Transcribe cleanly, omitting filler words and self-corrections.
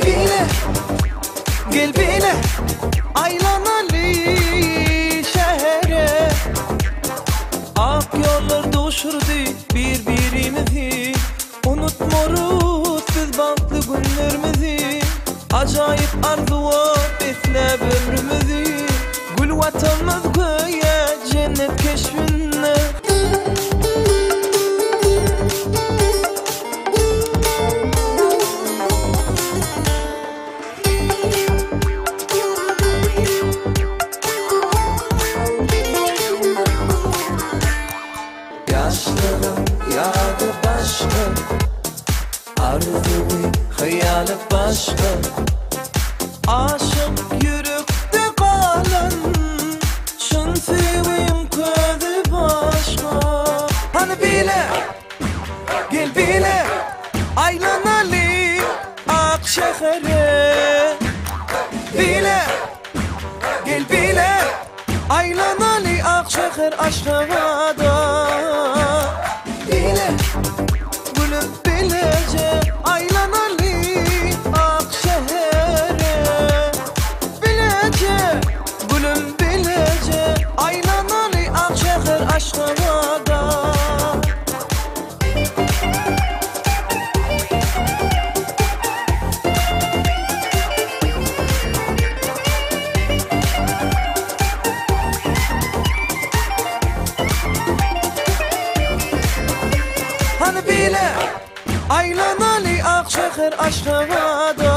Bile, gel bile, aylanalı şehre. Ak yollarda uçurdu birbirimizi, unutmuyoruz biz bahtlı günlerimizi. Acayip arzular beslep ömrümüzü, gül vatanımız köye cennet keşfinde. Yaşlarım yadı başka, arzuyu hayali başka. Aşık yürekte kalan, şun seveyim közü başka. Hani bile, gel bile, aylanalı ak şehre. Bile, gel bile, aylanalı ak şehir Aşkabad'a. Bile, gülüm bilece, aylanalı ak şehre. Bilece, gülüm bilece, aylanalı ak şehir Aşkabad'a. Hani bile, aylanalı ak şehir Aşkabad'a.